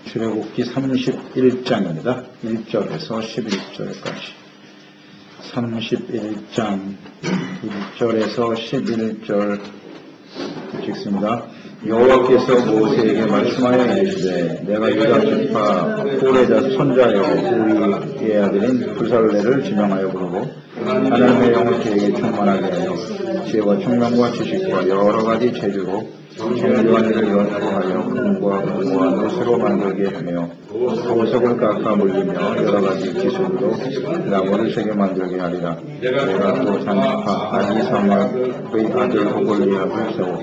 출애굽기 31장입니다. 1절에서 11절까지. 31장 1절에서 11절 읽습니다. 여호와께서 모세에게 말씀하여 이르시되 내가 유다 지파 홀에자 손자여 우리의 아들인 부살레를 지명하여 부르고 하나님의 영을 그에게 충만하게 하여 지혜와 총명과 지식과 여러 가지 재주로 죄관리를 연구하여 금과 금과 노스로 만들게 하며 보석을 깎아 물리며 여러 가지 기술로 나무를 새게 만들게 하리라. 내가 또 단지파 아히사막의 아들 호골리압을 세워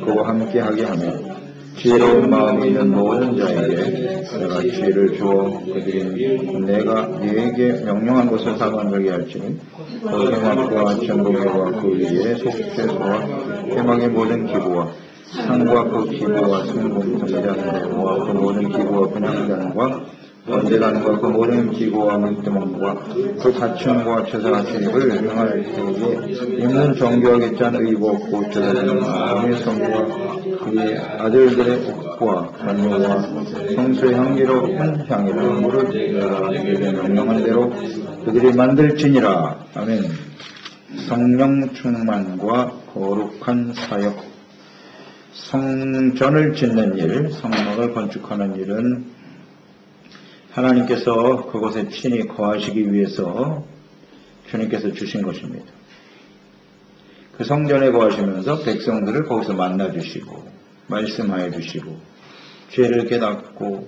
그와 함께하게 하며 지혜로운 마음이 있는 모든 자에게 내가 지혜를 주어 그들이 내가 네게 명령한 것을 다 만들게 할지니 그 해막과 전복과 그 위에 속죄소와 해막의 모든 기부와 상과 그 기부와 순금 등잔대와 그 모든 기부와 분향잔과 번제단과 그 모든 기부와 물두멍과 그 다층과 제사같은 입을 행할 때에 입는 정교하게 짠 의복 고쳐다는 마음의 성과 그의 아들들의 옷과 관용과 성소의 향기로운 향이를 물을 내가 그에게 명령한 대로 그들이 만들지니라. 아멘. 성령 충만과 거룩한 사역. 성전을 짓는 일, 성막을 건축하는 일은 하나님께서 그곳에 친히 거하시기 위해서 주님께서 주신 것입니다. 그 성전에 거하시면서 백성들을 거기서 만나주시고 말씀하여 주시고 죄를 깨닫고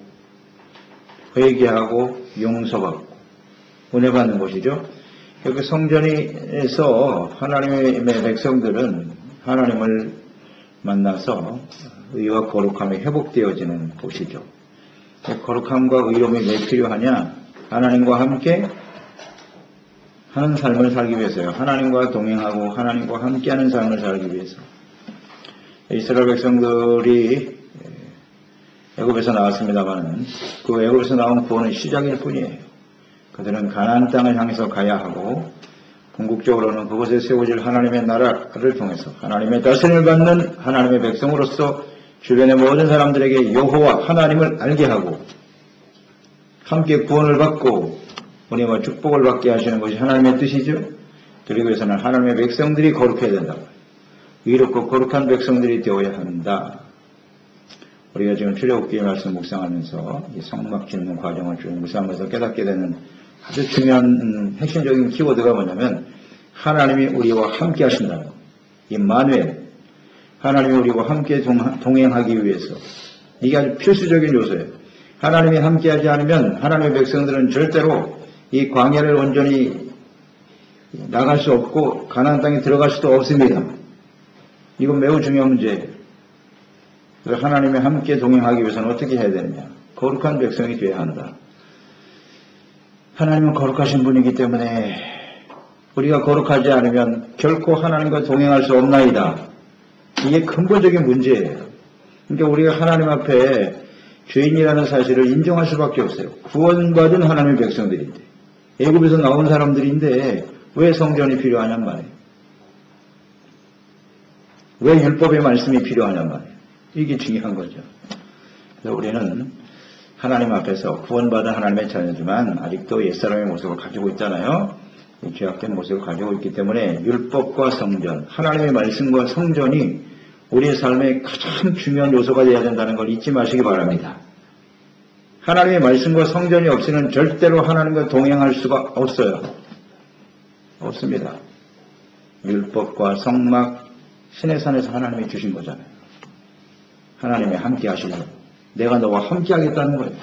회개하고 용서받고 은혜 받는 것이죠. 그 성전에서 하나님의 백성들은 하나님을 만나서 의와 거룩함이 회복되어지는 곳이죠. 거룩함과 의로움이 왜 필요하냐? 하나님과 함께 하는 삶을 살기 위해서요. 하나님과 동행하고 하나님과 함께하는 삶을 살기 위해서. 이스라엘 백성들이 애굽에서 나왔습니다만 그 애굽에서 나온 구원은 시작일 뿐이에요. 그들은 가나안 땅을 향해서 가야 하고 궁극적으로는 그곳에 세워질 하나님의 나라를 통해서 하나님의 다스림을 받는 하나님의 백성으로서 주변의 모든 사람들에게 여호와 하나님을 알게 하고 함께 구원을 받고 은혜와 축복을 받게 하시는 것이 하나님의 뜻이죠. 그리고 위해서는 하나님의 백성들이 거룩해야 된다. 의롭고 거룩한 백성들이 되어야 한다. 우리가 지금 출애굽기의 말씀 묵상하면서 이 성막 짓는 과정을 쭉 묵상하면서 깨닫게 되는 아주 중요한 핵심적인 키워드가 뭐냐면 하나님이 우리와 함께 하신다는 것. 임마누엘, 하나님이 우리와 함께 동행하기 위해서 이게 아주 필수적인 요소예요. 하나님이 함께하지 않으면 하나님의 백성들은 절대로 이 광야를 온전히 나갈 수 없고 가나안 땅에 들어갈 수도 없습니다. 이건 매우 중요한 문제예요. 그래서 하나님이 함께 동행하기 위해서는 어떻게 해야 되느냐? 거룩한 백성이 되어야 한다. 하나님은 거룩하신 분이기 때문에 우리가 거룩하지 않으면 결코 하나님과 동행할 수 없나이다. 이게 근본적인 문제예요. 그러니까 우리가 하나님 앞에 죄인이라는 사실을 인정할 수밖에 없어요. 구원받은 하나님의 백성들인데 애굽에서 나온 사람들인데 왜 성전이 필요하냔 말이에요. 왜 율법의 말씀이 필요하냔 말이에요. 이게 중요한 거죠. 그래서 우리는 하나님 앞에서 구원받은 하나님의 자녀지만 아직도 옛사람의 모습을 가지고 있잖아요. 죄악된 모습을 가지고 있기 때문에 율법과 성전, 하나님의 말씀과 성전이 우리의 삶의 가장 중요한 요소가 되어야 된다는 걸 잊지 마시기 바랍니다. 하나님의 말씀과 성전이 없이는 절대로 하나님과 동행할 수가 없어요. 없습니다. 율법과 성막, 신의 산에서 하나님이 주신 거잖아요. 하나님이 함께 하시려고. 내가 너와 함께 하겠다는 거예요.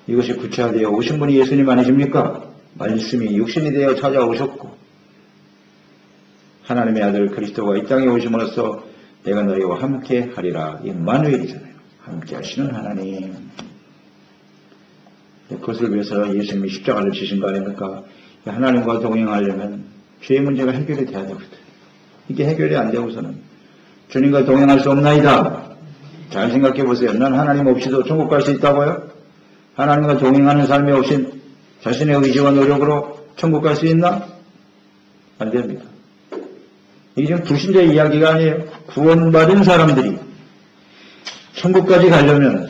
이것이 구체화되어 오신 분이 예수님 아니십니까? 말씀이 육신이 되어 찾아오셨고 하나님의 아들 그리스도가 이 땅에 오심으로써 내가 너희와 함께 하리라. 임마누엘이잖아요. 함께 하시는 하나님. 그것을 위해서 예수님이 십자가를 지신 거 아닙니까? 하나님과 동행하려면 죄의 문제가 해결이 돼야 되거든. 이게 해결이 안 되고서는 주님과 동행할 수 없나이다. 잘 생각해 보세요. 난 하나님 없이도 천국 갈 수 있다고요? 하나님과 동행하는 삶이 없이 자신의 의지와 노력으로 천국 갈 수 있나? 안 됩니다. 이게 지금 불신자의 이야기가 아니에요. 구원받은 사람들이 천국까지 가려면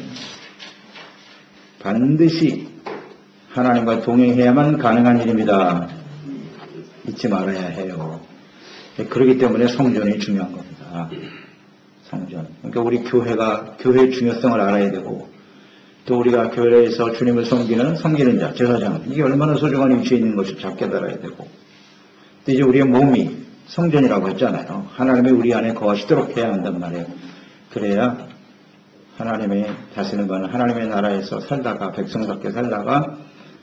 반드시 하나님과 동행해야만 가능한 일입니다. 잊지 말아야 해요. 그렇기 때문에 성전이 중요한 겁니다. 성전. 그러니까 우리 교회의 중요성을 알아야 되고, 또 우리가 교회에서 주님을 섬기는 자, 제사장, 이게 얼마나 소중한 위치에 있는 것을 잘 깨달아야 되고, 또 이제 우리의 몸이 성전이라고 했잖아요. 하나님이 우리 안에 거하시도록 해야 한단 말이에요. 그래야 하나님의 다스리는 거는 하나님의 나라에서 살다가, 백성답게 살다가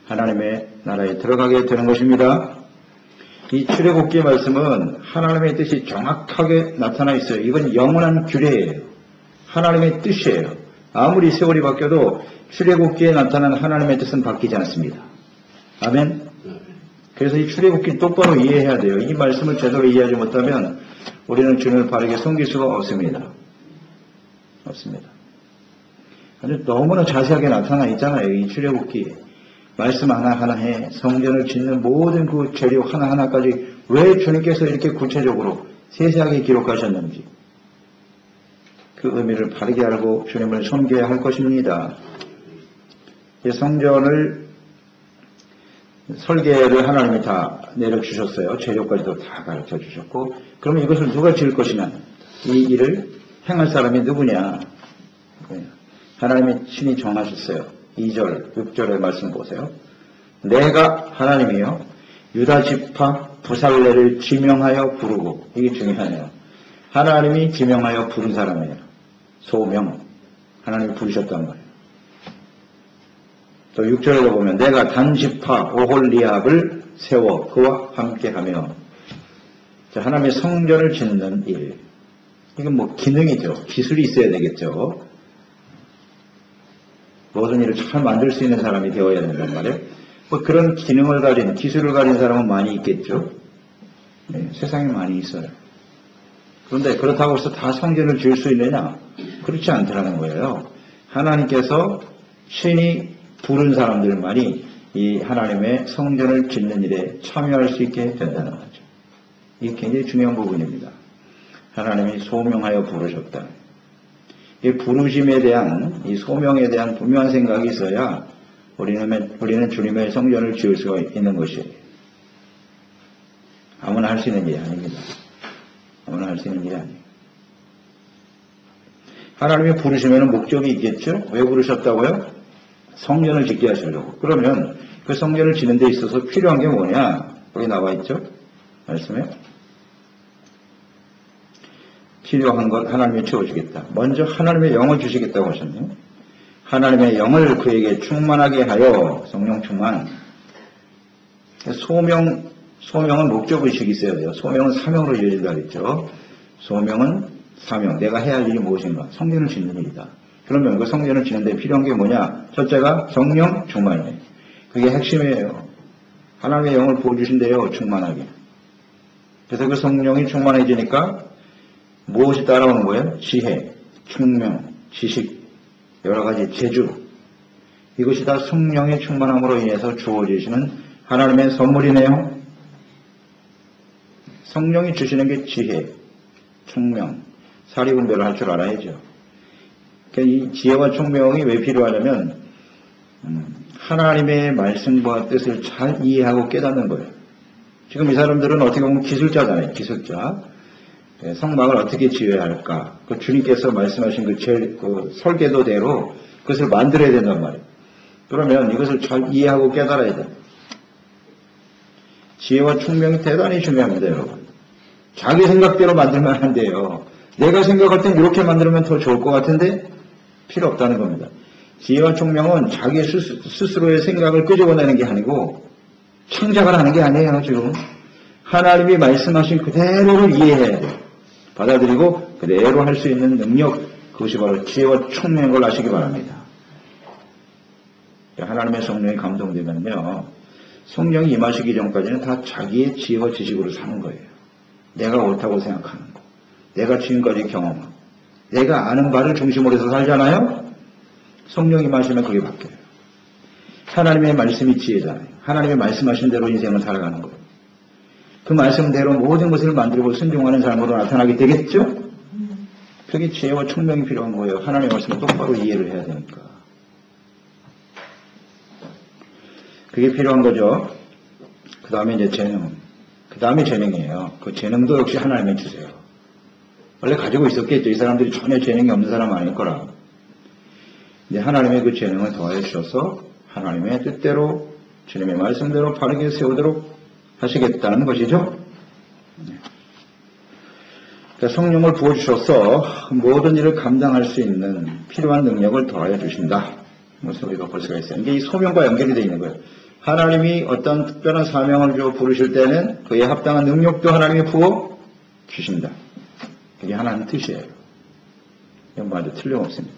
하나님의 나라에 들어가게 되는 것입니다. 이 출애굽기의 말씀은 하나님의 뜻이 정확하게 나타나 있어요. 이건 영원한 규례예요. 하나님의 뜻이에요. 아무리 세월이 바뀌어도 출애굽기에 나타난 하나님의 뜻은 바뀌지 않습니다. 아멘. 그래서 이 출애굽기를 똑바로 이해해야 돼요. 이 말씀을 제대로 이해하지 못하면 우리는 주님을 바르게 섬길 수가 없습니다. 없습니다. 아주 너무나 자세하게 나타나 있잖아요. 이 출애굽기. 말씀 하나하나에 성전을 짓는 모든 그 재료 하나하나까지 왜 주님께서 이렇게 구체적으로 세세하게 기록하셨는지 그 의미를 바르게 알고 주님을 섬겨야 할 것입니다. 이 성전을 설계를 하나님이 다 내려주셨어요. 재료까지도 다 가르쳐 주셨고, 그러면 이것을 누가 지을 것이냐, 이 일을 행할 사람이 누구냐, 하나님이 친히 정하셨어요. 2절, 6절의 말씀 보세요. 내가 하나님이요 유다 지파 부살레를 지명하여 부르고, 이게 중요하네요. 하나님이 지명하여 부른 사람이에요. 소명, 하나님이 부르셨단 말이에요. 또 6절에도 보면 내가 단지파 오홀리압을 세워 그와 함께하며, 하나님의 성전을 짓는 일, 이건 뭐 기능이죠. 기술이 있어야 되겠죠. 모든 일을 잘 만들 수 있는 사람이 되어야 된단 말이에요. 뭐 그런 기능을 가진, 기술을 가진 사람은 많이 있겠죠. 네, 세상에 많이 있어요. 그런데 그렇다고 해서 다 성전을 지을 수 있느냐? 그렇지 않더라는 거예요. 하나님께서 신이 부른 사람들만이 이 하나님의 성전을 짓는 일에 참여할 수 있게 된다는 거죠. 이게 굉장히 중요한 부분입니다. 하나님이 소명하여 부르셨다. 이 부르심에 대한, 이 소명에 대한 분명한 생각이 있어야 우리는 주님의 성전을 지을 수가 있는 것이에요. 아무나 할 수 있는 일이 아닙니다. 아무나 할 수 있는 일이 아니에요. 하나님이 부르시면 목적이 있겠죠? 왜 부르셨다고요? 성전을 짓게 하시려고. 그러면 그 성전을 짓는 데 있어서 필요한 게 뭐냐? 여기 나와 있죠? 말씀에. 필요한 것 하나님이 채워주겠다. 먼저 하나님의 영을 주시겠다고 하셨네요. 하나님의 영을 그에게 충만하게 하여, 성령 충만. 소명은 목적의식이 있어야 돼요. 소명은 사명으로 이어진다 그랬죠. 소명은 사명, 내가 해야 할 일이 무엇인가? 성전을 짓는 일이다. 그러면 그 성전을 짓는 데 필요한 게 뭐냐? 첫째가 성령 충만이에요. 그게 핵심이에요. 하나님의 영을 부어주신대요. 충만하게. 그래서 그 성령이 충만해지니까 무엇이 따라오는 거예요? 지혜, 총명, 지식, 여러 가지 재주. 이것이 다 성령의 충만함으로 인해서 주어지시는 하나님의 선물이네요. 성령이 주시는 게 지혜, 총명, 사리분별을 할 줄 알아야죠. 그러니까 이 지혜와 총명이 왜 필요하냐면 하나님의 말씀과 뜻을 잘 이해하고 깨닫는 거예요. 지금 이 사람들은 어떻게 보면 기술자잖아요. 기술자. 성막을 어떻게 지어야 할까? 그 주님께서 말씀하신 그 설계도대로 그것을 만들어야 된단 말이에요. 그러면 이것을 잘 이해하고 깨달아야 돼요. 지혜와 총명이 대단히 중요합니다, 여러분. 자기 생각대로 만들면 안 돼요. 내가 생각할 땐 이렇게 만들면 더 좋을 것 같은데 필요 없다는 겁니다. 지혜와 총명은 자기 스스로의 생각을 끄집어내는 게 아니고 창작을 하는 게 아니에요, 지금. 하나님이 말씀하신 그대로를 이해해야 돼요. 받아들이고 그대로 할 수 있는 능력, 그것이 바로 지혜와 총명인 걸 아시기 바랍니다. 하나님의 성령이 감동되면요, 성령이 임하시기 전까지는 다 자기의 지혜와 지식으로 사는 거예요. 내가 옳다고 생각하는 거, 내가 지금까지 경험하고, 내가 아는 바를 중심으로 해서 살잖아요. 성령이 임하시면 그게 바뀌어요. 하나님의 말씀이 지혜잖아요. 하나님의 말씀하신 대로 인생을 살아가는 거예요. 그 말씀대로 모든 것을 만들고 순종하는 삶으로 나타나게 되겠죠? 그게 지혜와 총명이 필요한 거예요. 하나님의 말씀을 똑바로 이해를 해야 되니까. 그게 필요한 거죠. 그 다음에 이제 재능. 그 다음에 재능이에요. 그 재능도 역시 하나님이 주세요. 원래 가지고 있었겠죠. 이 사람들이 전혀 재능이 없는 사람 아닐 거라. 이제 하나님의 그 재능을 더해 주셔서 하나님의 뜻대로 주님의 말씀대로 바르게 세우도록 하시겠다는 것이죠. 그러니까 성령을 부어주셔서 모든 일을 감당할 수 있는 필요한 능력을 더하여 주신다. 무슨 우리가 볼 수가 있어요. 이게 이 소명과 연결이 되어 있는 거예요. 하나님이 어떤 특별한 사명을 주어 부르실 때는 그에 합당한 능력도 하나님이 부어 주신다. 그게 하나님 뜻이에요. 이건 아주 틀림없습니다.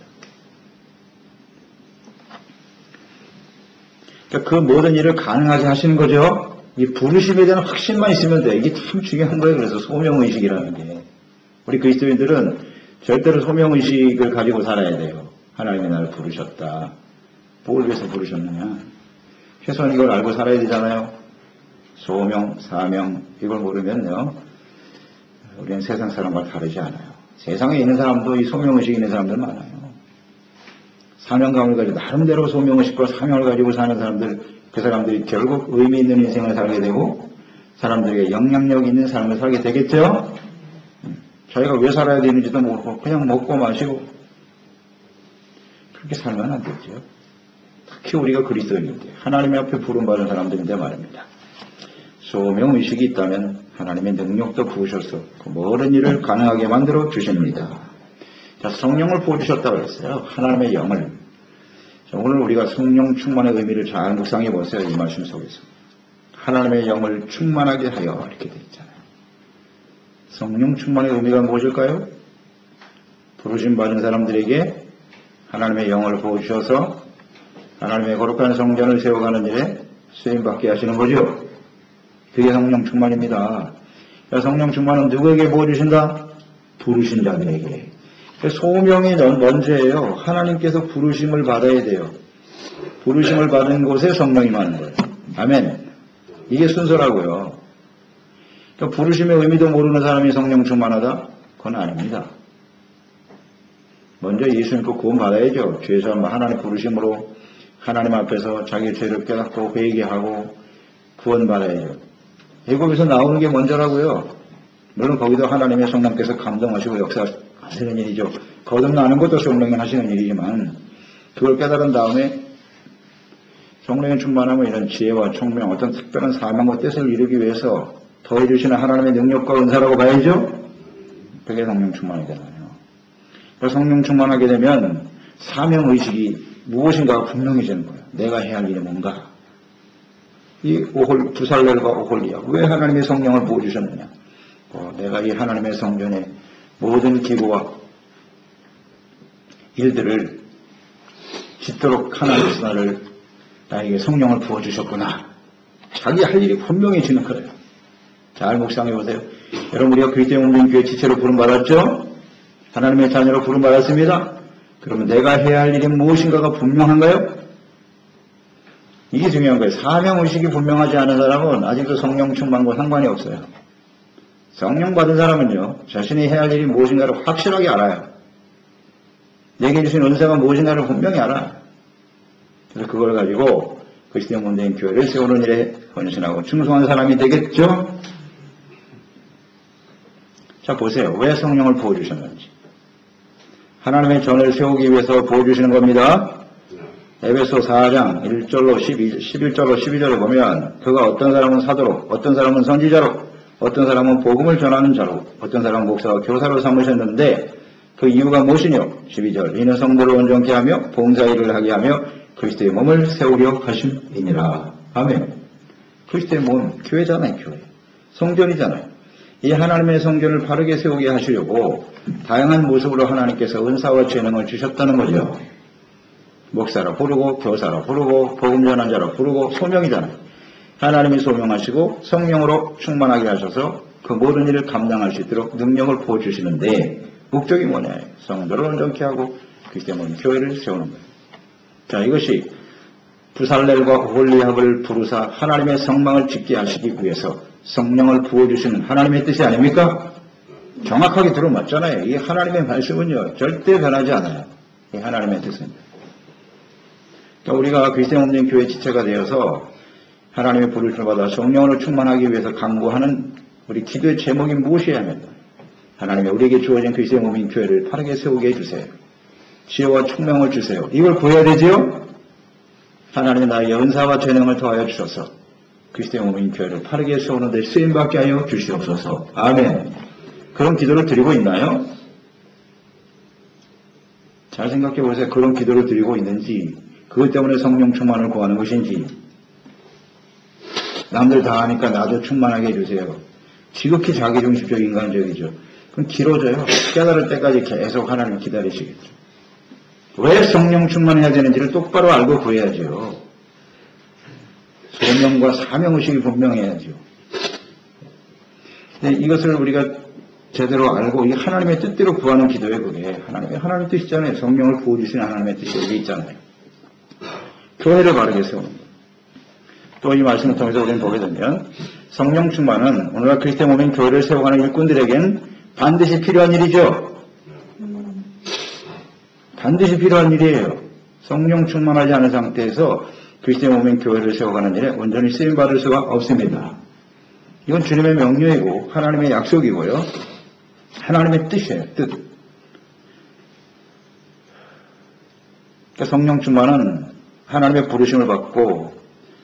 그러니까 그 모든 일을 가능하게 하시는 거죠. 이 부르심에 대한 확신만 있으면 돼. 이게 참 중요한 거예요. 그래서 소명의식이라는 게. 우리 그리스도인들은 절대로 소명의식을 가지고 살아야 돼요. 하나님이 나를 부르셨다. 뭘 위해서 부르셨느냐. 최소한 이걸 알고 살아야 되잖아요. 소명, 사명 이걸 모르면요. 우리는 세상 사람과 다르지 않아요. 세상에 있는 사람도 이 소명의식이 있는 사람들 많아요. 사명감을 가지고 나름대로 소명의식과 사명을 가지고 사는 사람들, 그 사람들이 결국 의미 있는 인생을 살게 되고 사람들에게 영향력 있는 삶을 살게 되겠죠. 자기가 왜 살아야 되는지도 모르고 그냥 먹고 마시고 그렇게 살면 안 되죠. 특히 우리가 그리스도인인데 하나님의 앞에 부름받은 사람들인데 말입니다. 소명의식이 있다면 하나님의 능력도 부으셔서 그 모든 일을 가능하게 만들어 주십니다. 자, 성령을 부어주셨다고 했어요. 하나님의 영을. 자, 오늘 우리가 성령 충만의 의미를 잘 묵상해 보세요. 이 말씀 속에서. 하나님의 영을 충만하게 하여 이렇게 되어 있잖아요. 성령 충만의 의미가 무엇일까요? 부르심 받은 사람들에게 하나님의 영을 부어주셔서 하나님의 거룩한 성전을 세워가는 일에 쓰임받게 하시는 거죠. 그게 성령 충만입니다. 성령 충만은 누구에게 부어주신다? 부르신 자들에게. 소명이 먼저예요. 하나님께서 부르심을 받아야 돼요. 부르심을 받은 곳에 성령이 많은 거예요. 아멘. 이게 순서라고요. 그러니까 부르심의 의미도 모르는 사람이 성령 충만하다? 그건 아닙니다. 먼저 예수 믿고 구원 받아야죠. 죄에서 하나님 부르심으로 하나님 앞에서 자기의 죄를 깨닫고 회개하고 구원 받아야죠. 애굽에서 나오는 게 먼저라고요. 물론 거기도 하나님의 성령께서 감동하시고 역사하시는 일이죠. 거듭나는 것도 성령이 하시는 일이지만 그걸 깨달은 다음에 성령의 충만함은 이런 지혜와 총명, 어떤 특별한 사명과 뜻을 이루기 위해서 더해주시는 하나님의 능력과 은사라고 봐야죠. 그게 성령 충만이잖아요. 성령 충만하게 되면 사명의식이 무엇인가가 분명해지는 거예요. 내가 해야 할 일이 뭔가. 이 부살렐과 오홀리야. 왜 하나님의 성령을 부어주셨느냐. 내가 이 하나님의 성전의 모든 기구와 일들을 짓도록 하나님께서 나를 나에게 성령을 부어주셨구나. 자기 할 일이 분명해지는 거예요. 잘 묵상해 보세요. 여러분 우리가 그리스도의 몸된 교회 지체로 부름받았죠? 하나님의 자녀로 부름받았습니다. 그러면 내가 해야 할 일이 무엇인가가 분명한가요? 이게 중요한 거예요. 사명의식이 분명하지 않은 사람은 아직도 성령 충만과 상관이 없어요. 성령 받은 사람은요, 자신이 해야 할 일이 무엇인가를 확실하게 알아요. 내게 주신 은사가 무엇인가를 분명히 알아요. 그래서 그걸 가지고 그리스도의 몸된 교회를 세우는 일에 헌신하고 충성한 사람이 되겠죠? 자, 보세요. 왜 성령을 부어주셨는지. 하나님의 전을 세우기 위해서 부어주시는 겁니다. 에베소 4장 1절로 11절로 12절을 보면 그가 어떤 사람은 사도로, 어떤 사람은 선지자로, 어떤 사람은 복음을 전하는 자로, 어떤 사람은 목사와 교사로 삼으셨는데 그 이유가 무엇이뇨? 12절 이는 성도를 온전케 하며 봉사일을 하게 하며 그리스도의 몸을 세우려 하심이니라. 아멘. 그리스도의 몸, 교회잖아요. 교회. 성전이잖아요. 이 하나님의 성전을 바르게 세우게 하시려고 다양한 모습으로 하나님께서 은사와 재능을 주셨다는 거죠. 목사라 부르고 교사라 부르고 복음 전한 자라 부르고 소명이잖아요. 하나님이 소명하시고 성령으로 충만하게 하셔서 그 모든 일을 감당할 수 있도록 능력을 부어주시는데 목적이 뭐냐? 성도를 온전케 하고 그리스도의 몸 교회를 세우는 거예요. 자, 이것이 부살렐과 오홀리압을 부르사 하나님의 성망을 짓게 하시기 위해서 성령을 부어주시는 하나님의 뜻이 아닙니까? 정확하게 들어맞잖아요. 이 하나님의 말씀은요 절대 변하지 않아요. 이 하나님의 뜻은. 그러니까 우리가 그리스도의 몸된 교회 지체가 되어서 하나님의 부르심을 받아 성령으로 충만하기 위해서 간구하는 우리 기도의 제목이 무엇이어야 합니까? 하나님의 우리에게 주어진 그리스도의 몸인 교회를 바르게 세우게 해주세요. 지혜와 총명을 주세요. 이걸 구해야 되지요? 하나님의 나의 은사와 재능을 더하여 주셔서 그리스도의 몸인 교회를 바르게 세우는 데 쓰임받게 하여 주시옵소서. 아멘. 그런 기도를 드리고 있나요? 잘 생각해 보세요. 그런 기도를 드리고 있는지, 그것 때문에 성령 충만을 구하는 것인지. 남들 다 하니까 나도 충만하게 해주세요. 지극히 자기중심적 인간적이죠. 그럼 길어져요. 깨달을 때까지 계속 하나님 기다리시겠죠. 왜 성령 충만해야 되는지를 똑바로 알고 구해야죠. 소명과 사명의식이 분명해야죠. 이것을 우리가 제대로 알고 이 하나님의 뜻대로 구하는 기도에 그게 하나님의 뜻이잖아요. 성령을 부어주시는 하나님의 뜻이 여기 있잖아요. 교회를 바르게 세우는 것. 또 이 말씀을 통해서 우리는 보게 되면 성령 충만은 오늘날 그리스도의 몸인 교회를 세워가는 일꾼들에겐 반드시 필요한 일이죠. 반드시 필요한 일이에요. 성령 충만하지 않은 상태에서 그리스도의 몸인 교회를 세워가는 일에 온전히 쓰임받을 수가 없습니다. 이건 주님의 명령이고 하나님의 약속이고요. 하나님의 뜻이에요. 뜻. 그러니까 성령 충만은 하나님의 부르심을 받고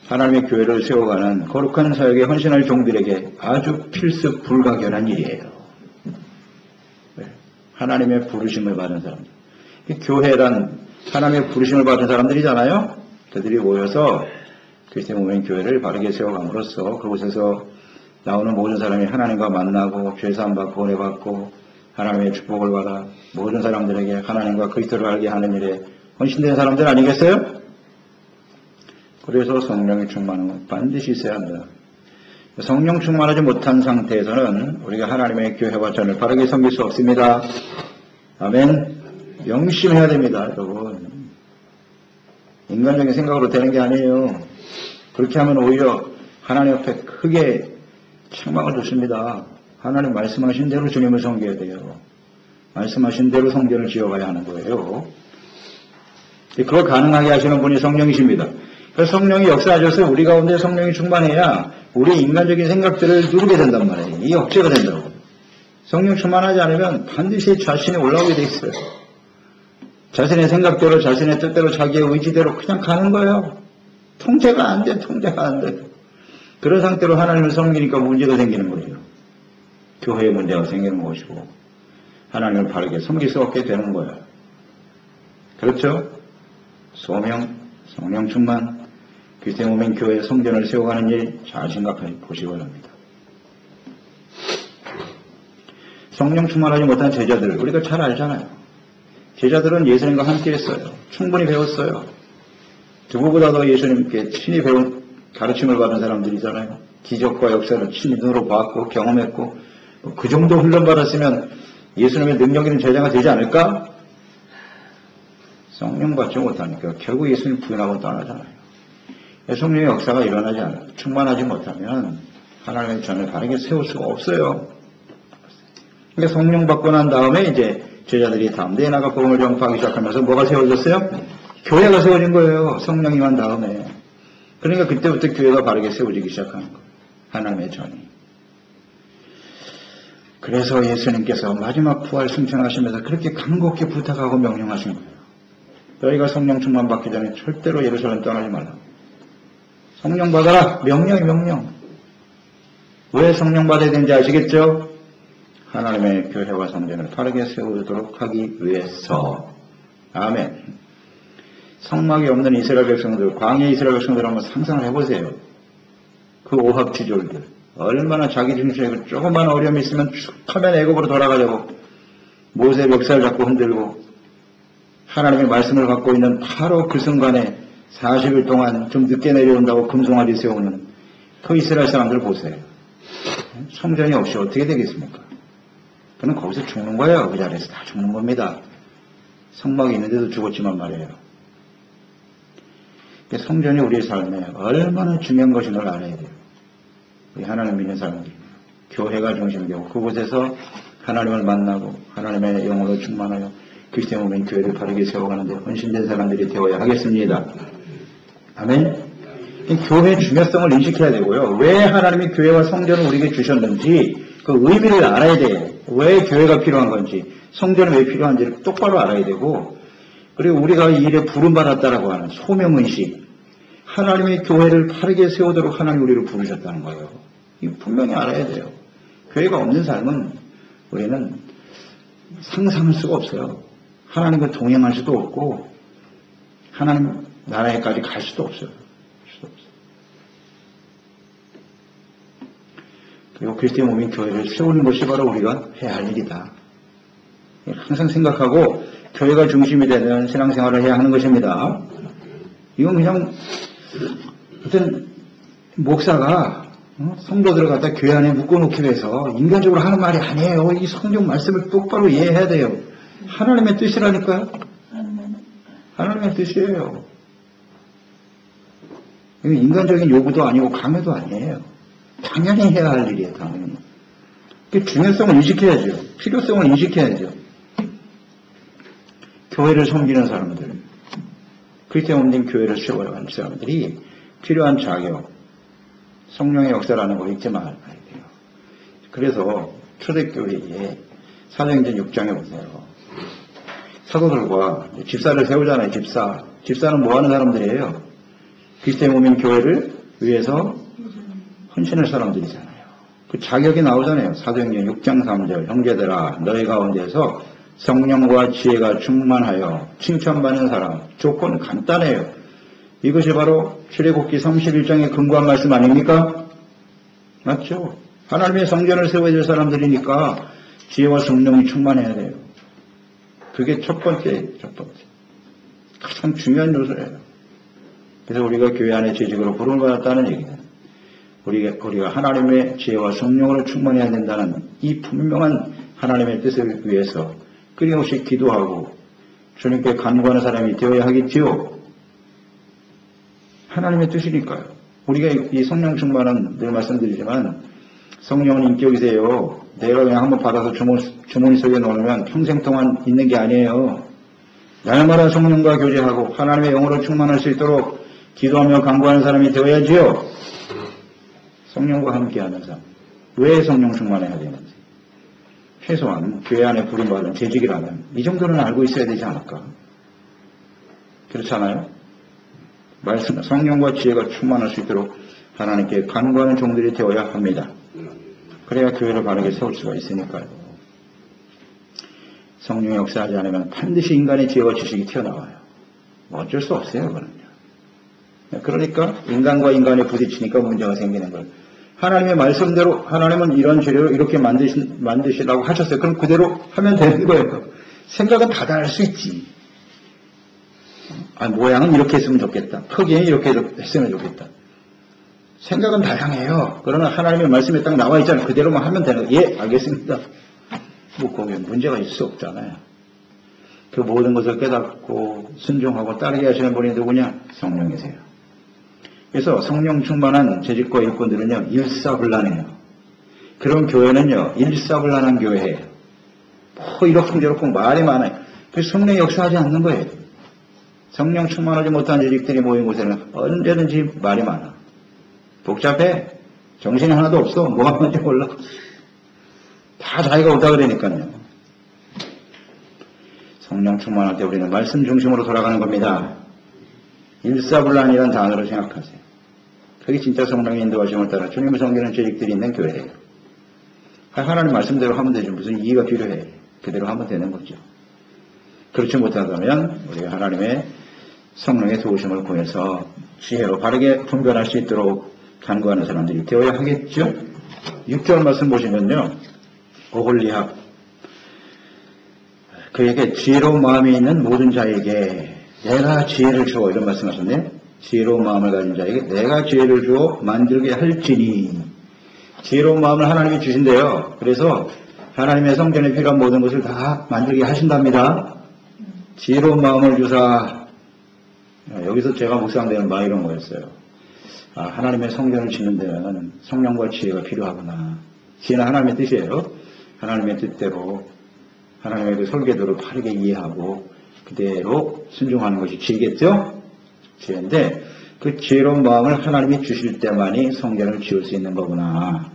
하나님의 교회를 세워가는 거룩한 사역에 헌신할 종들에게 아주 필수 불가결한 일이에요. 하나님의 부르심을 받은 사람들. 교회란 하나님의 부르심을 받은 사람들이잖아요. 그들이 모여서 그리스도의 몸인 교회를 바르게 세워감으로써 그곳에서 나오는 모든 사람이 하나님과 만나고 죄사함받고 은혜받고 하나님의 축복을 받아 모든 사람들에게 하나님과 그리스도를 알게 하는 일에 헌신된 사람들 아니겠어요? 그래서 성령이 충만은 반드시 있어야 합니다. 성령 충만하지 못한 상태에서는 우리가 하나님의 교회와 전을 바르게 섬길 수 없습니다. 아멘. 명심해야 됩니다, 여러분. 인간적인 생각으로 되는 게 아니에요. 그렇게 하면 오히려 하나님 앞에 크게 책망을 줬습니다. 하나님 말씀하신 대로 주님을 섬겨야 돼요. 말씀하신 대로 성전을 지어가야 하는 거예요. 그걸 가능하게 하시는 분이 성령이십니다. 그래서 성령이 역사하셔서 우리 가운데 성령이 충만해야 우리 인간적인 생각들을 누르게 된단 말이에요. 이게 억제가 된다고. 성령 충만하지 않으면 반드시 자신이 올라오게 돼 있어요. 자신의 생각대로 자신의 뜻대로 자기의 의지대로 그냥 가는 거예요. 통제가 안 돼. 통제가 안 돼. 그런 상태로 하나님을 섬기니까 문제가 생기는 거예요. 교회에 문제가 생기는 것이고 하나님을 바르게 섬길 수 없게 되는 거예요. 그렇죠? 소명, 성령 충만, 그리스도의 몸인 교회의 성전을 세워가는 일 잘 생각해 보시기 바랍니다. 성령 충만하지 못한 제자들 우리가 잘 알잖아요. 제자들은 예수님과 함께 했어요. 충분히 배웠어요. 누구보다도 예수님께 친히 배운 가르침을 받은 사람들이잖아요. 기적과 역사를 친히 눈으로 봤고 경험했고 그 정도 훈련받았으면 예수님의 능력 있는 제자가 되지 않을까? 성령 받지 못하니까 결국 예수님 부인하고 떠나잖아요. 성령의 역사가 일어나지 않아요. 충만하지 못하면 하나님의 전을 바르게 세울 수가 없어요. 그러니까 성령 받고 난 다음에 이제 제자들이 담대히 나가 복음을 전파하기 시작하면서 뭐가 세워졌어요? 교회가 세워진 거예요. 성령이 만 다음에. 그러니까 그때부터 교회가 바르게 세워지기 시작하는 거예요. 하나님의 전이. 그래서 예수님께서 마지막 부활 승천하시면서 그렇게 간곡히 부탁하고 명령하신 거예요. 너희가 성령 충만 받기 전에 절대로 예루살렘 떠나지 말라. 성령 받아라. 명령. 왜 성령 받아야 되는지 아시겠죠? 하나님의 교회와 성전을 바르게 세우도록 하기 위해서. 아멘. 성막이 없는 이스라엘 백성들, 광야 이스라엘 백성들 한번 상상을 해보세요. 그 오합지졸들. 얼마나 자기중심이고 조금만 어려움이 있으면 쭉 하면 애굽으로 돌아가려고 모세 멱살 잡고 흔들고 하나님의 말씀을 갖고 있는 바로 그 순간에 40일 동안 좀 늦게 내려온다고 금송아지 세우는 그 이스라엘 사람들 보세요. 성전이 없이 어떻게 되겠습니까? 그는 거기서 죽는 거예요. 그 자리에서 다 죽는 겁니다. 성막이 있는데도 죽었지만 말이에요. 성전이 우리의 삶에 얼마나 중요한 것인 걸 알아야 돼요. 우리 하나님 믿는 사람들, 교회가 중심이고 그곳에서 하나님을 만나고 하나님의 영으로 충만하여 그리스도의 몸인 교회를 바르게 세워가는데 헌신된 사람들이 되어야 하겠습니다. 아멘. 교회의 중요성을 인식해야 되고요. 왜 하나님이 교회와 성전을 우리에게 주셨는지 그 의미를 알아야 돼요. 왜 교회가 필요한 건지, 성전이 왜 필요한지를 똑바로 알아야 되고, 그리고 우리가 이 일에 부름받았다라고 하는 소명의식, 하나님의 교회를 바르게 세우도록 하나님 우리를 부르셨다는 거예요. 이 분명히 알아야 돼요. 교회가 없는 삶은 우리는 상상할 수가 없어요. 하나님과 동행할 수도 없고 하나님 나라에까지 갈 수도 없어요. 그리고 그리스도의 몸인 교회를 세우는 것이 바로 우리가 해야 할 일이다. 항상 생각하고 교회가 중심이 되는 신앙생활을 해야 하는 것입니다. 이건 그냥 어떤 목사가 성도들을 갖다 교회 안에 묶어놓기 위해서 인간적으로 하는 말이 아니에요. 이 성경 말씀을 똑바로 이해해야 돼요. 하나님의 뜻이라니까요. 하나님의 뜻이에요. 이건 인간적인 요구도 아니고 강요도 아니에요. 당연히 해야 할 일이에요. 당연히. 그 중요성을 인식해야죠. 필요성을 인식해야죠. 교회를 섬기는 사람들, 그리스도의 몸인 교회를 세워가는 사람들이 필요한 자격, 성령의 역사라는 걸 잊지 말아야 돼요. 그래서 초대교회에 사도행전 6장에 보세요. 사도들과 집사를 세우잖아요. 집사는 뭐 하는 사람들이에요? 그리스도의 몸인 교회를 위해서 헌신할 사람들이잖아요. 그 자격이 나오잖아요. 사도행전 6장 3절 형제들아 너희 가운데서 성령과 지혜가 충만하여 칭찬받는 사람. 조건은 간단해요. 이것이 바로 출애굽기 31장에 근거한 말씀 아닙니까? 맞죠? 하나님의 성전을 세워야 될 사람들이니까 지혜와 성령이 충만해야 돼요. 그게 첫 번째. 가장 중요한 요소예요. 그래서 우리가 교회 안에 재직으로 부름을 받았다는 얘기는 우리가 하나님의 지혜와 성령으로 충만해야 된다는 이 분명한 하나님의 뜻을 위해서 끊임없이 기도하고 주님께 간구하는 사람이 되어야 하겠지요. 하나님의 뜻이니까요. 우리가 이 성령 충만은 늘 말씀드리지만 성령은 인격이세요. 내가 그냥 한번 받아서 주머니 속에 넣으면 평생 동안 있는 게 아니에요. 날마다 성령과 교제하고 하나님의 영으로 충만할 수 있도록 기도하며 간구하는 사람이 되어야지요. 성령과 함께하는 삶. 왜 성령 충만해야 되는지. 최소한 교회 안에 부름받은 재직이라면 이 정도는 알고 있어야 되지 않을까. 그렇잖아요. 말씀, 성령과 지혜가 충만할 수 있도록 하나님께 간구하는 종들이 되어야 합니다. 그래야 교회를 바르게 세울 수가 있으니까요. 성령이 역사하지 않으면 반드시 인간의 지혜와 지식이 튀어나와요. 뭐 어쩔 수 없어요. 그거는요. 그러니까 인간과 인간이 부딪히니까 문제가 생기는 거예요. 하나님의 말씀대로 하나님은 이런 재료를 이렇게 만드시라고 하셨어요. 그럼 그대로 하면 되는 거예요. 생각은 다 다를 수 있지. 모양은 이렇게 했으면 좋겠다. 크기는 이렇게 했으면 좋겠다. 생각은 다양해요. 그러나 하나님의 말씀에 딱 나와 있잖아요. 그대로만 하면 되는 거예요. 예, 알겠습니다. 뭐 거기에 문제가 있을 수 없잖아요. 그 모든 것을 깨닫고 순종하고 따르게 하시는 분이 누구냐? 성령이세요. 그래서 성령 충만한 재직과 일꾼들은요, 일사불란해요. 그런 교회는요, 일사불란한 교회예요. 뭐 이렇쿵저렇쿵 말이 많아요. 그래서 성령이 역사하지 않는 거예요. 성령 충만하지 못한 재직들이 모인 곳에는 언제든지 말이 많아. 복잡해. 정신이 하나도 없어. 뭐 하는지 몰라. 다 자기가 옳다 그러니까요. 성령 충만할 때 우리는 말씀 중심으로 돌아가는 겁니다. 일사불란이라는 단어로 생각하세요. 그게 진짜 성령의 인도하심을 따라 주님을 섬기는 재직들이 있는 교회예요. 하나님 말씀대로 하면 되지 무슨 이의가 필요해. 그대로 하면 되는 거죠. 그렇지 못하다면 우리가 하나님의 성령의 도우심을 구해서 지혜로 바르게 분별할 수 있도록 간구하는 사람들이 되어야 하겠죠. 6절 말씀 보시면요. 오홀리합 그에게 지혜로운 마음이 있는 모든 자에게 내가 지혜를 주어 이런 말씀하셨네. 지혜로운 마음을 가진 자에게 내가 지혜를 주어 만들게 할지니 지혜로운 마음을 하나님이 주신대요. 그래서 하나님의 성전에 필요한 모든 것을 다 만들게 하신답니다. 지혜로운 마음을 주사. 여기서 제가 묵상되는 바 이런 거였어요. 하나님의 성전을 짓는 데는 성령과 지혜가 필요하구나. 지혜는 하나님의 뜻이에요. 하나님의 뜻대로 하나님의 그 설계도를 바르게 이해하고 그대로 순종하는 것이 지혜겠죠? 지혜인데 그 지혜로운 마음을 하나님이 주실 때만이 성전을 지을 수 있는 거구나.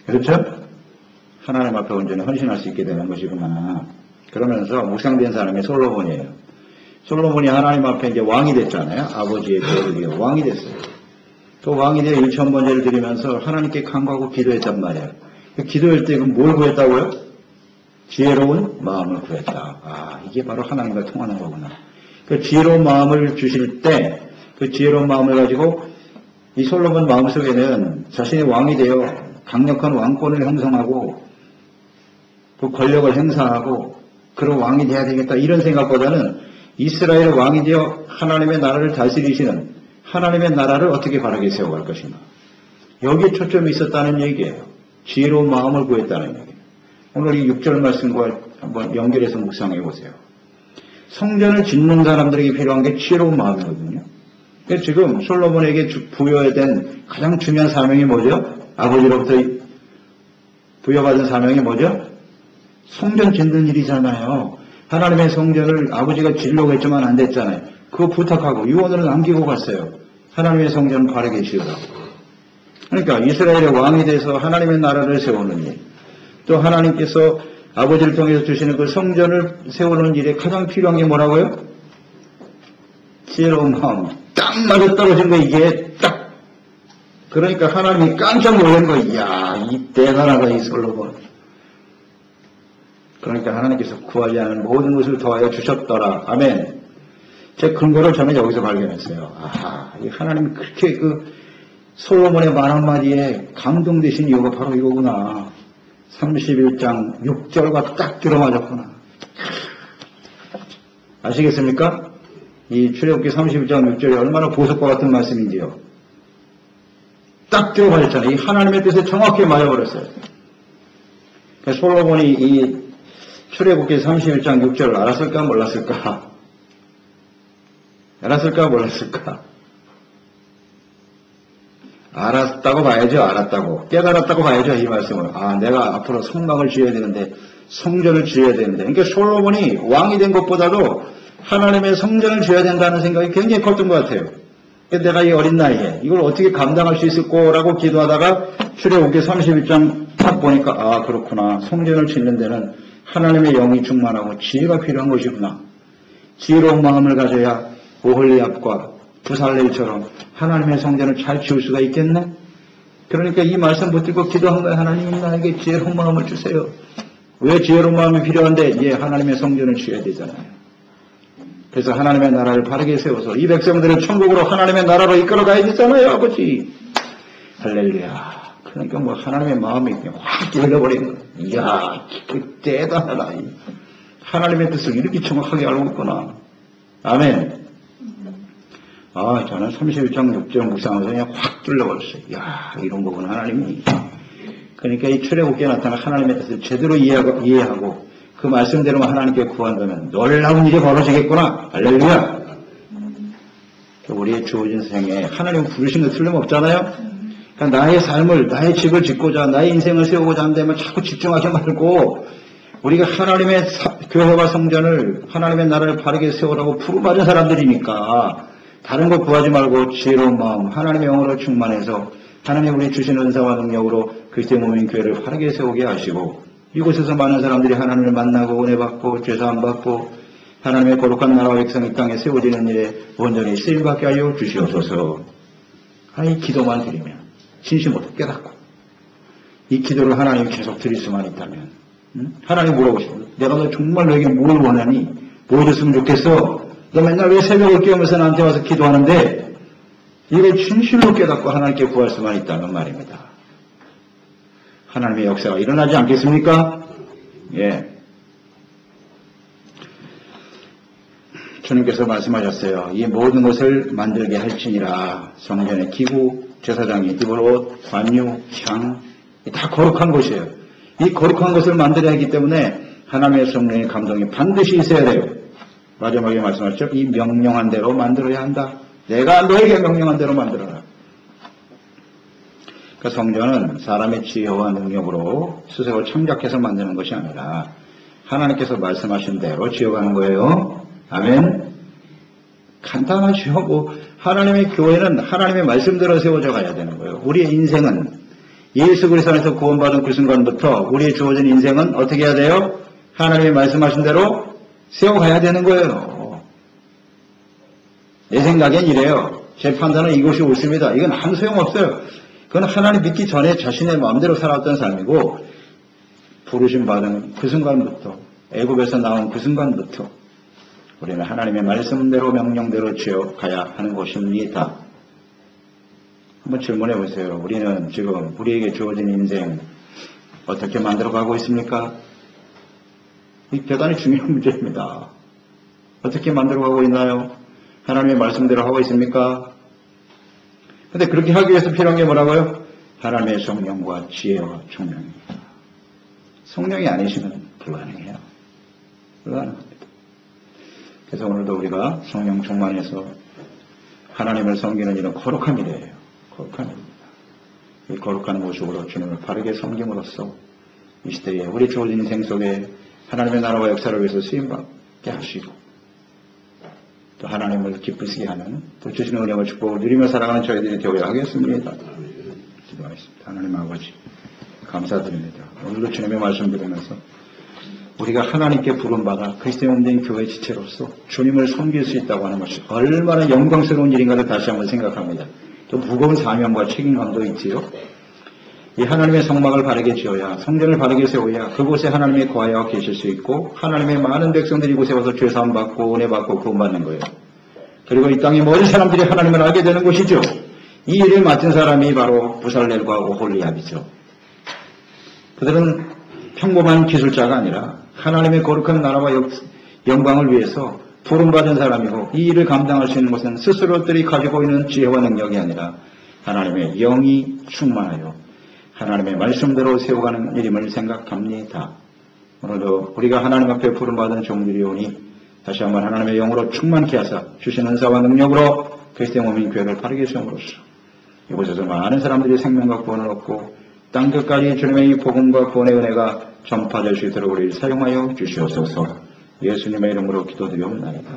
그렇죠? 하나님 앞에 온전히 헌신할 수 있게 되는 것이구나. 그러면서 묵상된 사람이 솔로몬이에요. 솔로몬이 하나님 앞에 이제 왕이 됐잖아요. 아버지의 죄를 위해 왕이 됐어요. 그 왕이 되어 1000번제를 드리면서 하나님께 간구하고 기도했단 말이에요. 그 기도할 때 뭘 구했다고요? 지혜로운 마음을 구했다. 아, 이게 바로 하나님과 통하는 거구나. 그 지혜로운 마음을 주실 때 그 지혜로운 마음을 가지고 이 솔로몬 마음속에는 자신이 왕이 되어 강력한 왕권을 형성하고 그 권력을 행사하고 그런 왕이 돼야 되겠다 이런 생각보다는 이스라엘 왕이 되어 하나님의 나라를 다스리시는 하나님의 나라를 어떻게 바르게 세워갈 것인가. 여기에 초점이 있었다는 얘기예요. 지혜로운 마음을 구했다는 얘기예요. 오늘 이 6절 말씀과 한번 연결해서 묵상해 보세요. 성전을 짓는 사람들에게 필요한 게 지혜로운 마음이거든요. 그래서 지금 솔로몬에게 부여된 가장 중요한 사명이 뭐죠? 아버지로부터 부여받은 사명이 뭐죠? 성전 짓는 일이잖아요. 하나님의 성전을 아버지가 지으려고 했지만 안 됐잖아요. 그거 부탁하고 유언으로 남기고 갔어요. 하나님의 성전을 바르게 지으라고. 그러니까 이스라엘의 왕이 돼서 하나님의 나라를 세우는 일, 또 하나님께서 아버지를 통해서 주시는 그 성전을 세우는 일에 가장 필요한 게 뭐라고요? 지혜로운 마음. 딱 맞아떨어진 거 이게 딱. 그러니까 하나님이 깜짝 놀란 거. 이야, 이 대단하다 이 솔로몬. 그러니까 하나님께서 구하지 않은 모든 것을 더하여 주셨더라. 아멘. 제 근거를 저는 여기서 발견했어요. 아하, 이 하나님이 그렇게 그 솔로몬의 말 한마디에 감동되신 이유가 바로 이거구나. 31장 6절과 딱 들어맞았구나. 아시겠습니까? 이 출애굽기 31장 6절이 얼마나 보석과 같은 말씀인지요. 딱 들어맞았잖아요. 이 하나님의 뜻에 정확히 맞아버렸어요. 그러니까 솔로몬이 이 출애굽기 31장 6절을 알았을까 몰랐을까? 알았을까 몰랐을까? 알았다고 봐야죠. 알았다고. 깨달았다고 봐야죠. 이 말씀을. 아, 내가 앞으로 성막을 지어야 되는데 성전을 지어야 되는데. 그러니까 솔로몬이 왕이 된 것보다도 하나님의 성전을 지어야 된다는 생각이 굉장히 컸던 것 같아요. 내가 이 어린 나이에 이걸 어떻게 감당할 수 있을 거라고 기도하다가 출애굽기 31장 딱 보니까 아, 그렇구나. 성전을 짓는 데는 하나님의 영이 충만하고 지혜가 필요한 것이구나. 지혜로운 마음을 가져야 오홀리압과 부살렐처럼 하나님의 성전을 잘 지을 수가 있겠네. 그러니까 이 말씀 붙들고 기도한 거예요. 하나님 나에게 지혜로운 마음을 주세요. 왜 지혜로운 마음이 필요한데? 예, 하나님의 성전을 지어야 되잖아요. 그래서 하나님의 나라를 바르게 세워서 이 백성들을 천국으로 하나님의 나라로 이끌어 가야 되잖아요. 아버지. 할렐루야. 그러니까 뭐 하나님의 마음이 그냥 확 열려버린 거예요. 이야, 대단하다. 하나님의 뜻을 이렇게 정확하게 알고 있구나. 아멘. 아, 저는 31장 6절 묵상하면서 그냥 확 뚫려버렸어요. 이야, 이런 거구나, 하나님이. 그러니까 이 출애굽기에 나타난 하나님의 뜻을 제대로 이해하고 그 말씀대로만 하나님께 구한다면 놀라운 일이 벌어지겠구나. 할렐루야. 우리의 주어진 생에 하나님 부르신 거 틀림없잖아요. 그러니까 나의 삶을, 나의 집을 짓고자, 나의 인생을 세우고자 한다면 자꾸 집중하지 말고 우리가 하나님의 교회와 성전을, 하나님의 나라를 바르게 세우라고 부름받은 사람들이니까 다른 거 구하지 말고 지혜로운 마음, 하나님의 영으로 충만해서 하나님 우리 주신 은사와 능력으로 그리스도의 몸인 교회를 바르게 세우게 하시고 이곳에서 많은 사람들이 하나님을 만나고 은혜 받고 죄사함 받고 하나님의 거룩한 나라와 백성이 땅에 세워지는 일에 온전히 쓰임받게 하여 주시옵소서. 이 기도만 드리면 진심으로 깨닫고 이 기도를 하나님 계속 드릴 수만 있다면 하나님 물어보시고 내가 너 정말 너에게 뭘 원하니? 뭐 해줬으면 좋겠어? 너 맨날 왜 새벽을 깨우면서 나한테 와서 기도하는데 이걸 진실로 깨닫고 하나님께 구할 수만 있다는 말입니다. 하나님의 역사가 일어나지 않겠습니까? 예. 주님께서 말씀하셨어요. 이 모든 것을 만들게 할지니라. 성전의 기구, 제사장이 입을 옷, 관유, 향, 다 거룩한 것이에요. 이 거룩한 것을 만들어야 하기 때문에 하나님의 성령의 감동이 반드시 있어야 돼요. 마지막에 말씀하셨죠. 이 명령한 대로 만들어야 한다. 내가 너에게 명령한 대로 만들어라. 그 성전은 사람의 지혜와 능력으로 스스로 창작해서 만드는 것이 아니라 하나님께서 말씀하신 대로 지어가는 거예요. 아멘. 간단하죠. 하나님의 교회는 하나님의 말씀대로 세워져 가야 되는 거예요. 우리의 인생은 예수 그리스도 안에서 구원받은 그 순간부터 우리의 주어진 인생은 어떻게 해야 돼요? 하나님의 말씀하신 대로 세워가야 되는 거예요. 내 생각엔 이래요. 제 판단은 이것이 옳습니다. 이건 아무 소용없어요. 그건 하나님 믿기 전에 자신의 마음대로 살았던 삶이고 부르심 받은 그 순간부터 애굽에서 나온 그 순간부터 우리는 하나님의 말씀대로 명령대로 지어가야 하는 것입니다. 한번 질문해 보세요. 우리는 지금 우리에게 주어진 인생 어떻게 만들어가고 있습니까? 이 대단히 중요한 문제입니다. 어떻게 만들어가고 있나요? 하나님의 말씀대로 하고 있습니까? 근데 그렇게 하기 위해서 필요한 게 뭐라고요? 하나님의 성령과 지혜와 총명입니다. 성령이 아니시면 불가능해요. 불가능합니다. 그래서 오늘도 우리가 성령 충만해서 하나님을 섬기는 일은 거룩한 일이에요. 거룩한 일입니다. 이 거룩한 모습으로 주님을 바르게 섬김으로써 이 시대에 우리 주어진 인생 속에 하나님의 나라와 역사를 위해서 쓰임받게 하시고 또 하나님을 기쁘시게 하는 또 주시는 은혜와 축복을 누리며 살아가는 저희들이 되어야 하겠습니다. 기도하겠습니다. 하나님 아버지 감사드립니다. 오늘도 주님의 말씀 들으면서 우리가 하나님께 부름받아 그리스도의 몸된 교회 지체로서 주님을 섬길 수 있다고 하는 것이 얼마나 영광스러운 일인가를 다시 한번 생각합니다. 또 무거운 사명과 책임감도 있지요. 이 하나님의 성막을 바르게 지어야 성전을 바르게 세워야 그곳에 하나님의 거하여 계실 수 있고 하나님의 많은 백성들이 이곳에 와서 죄사함 받고 은혜 받고 구원받는 거예요. 그리고 이 땅의 모든 사람들이 하나님을 알게 되는 것이죠. 이 일을 맡은 사람이 바로 부살렐과 오홀리압이죠. 그들은 평범한 기술자가 아니라 하나님의 거룩한 나라와 영광을 위해서 부름받은 사람이고 이 일을 감당할 수 있는 것은 스스로들이 가지고 있는 지혜와 능력이 아니라 하나님의 영이 충만하여 하나님의 말씀대로 세워가는 일임을 생각합니다. 오늘도 우리가 하나님 앞에 부름받은 종들이 오니 다시 한번 하나님의 영으로 충만케 하사 주신 은사와 능력으로 그리스도의 몸인 교회를 바르게 세움으로써 이곳에서 많은 사람들이 생명과 구원을 얻고 땅끝까지 주님의 이 복음과 구원의 은혜가 전파될 수 있도록 우리를 사용하여 주시옵소서. 예수님의 이름으로 기도드리옵나이다.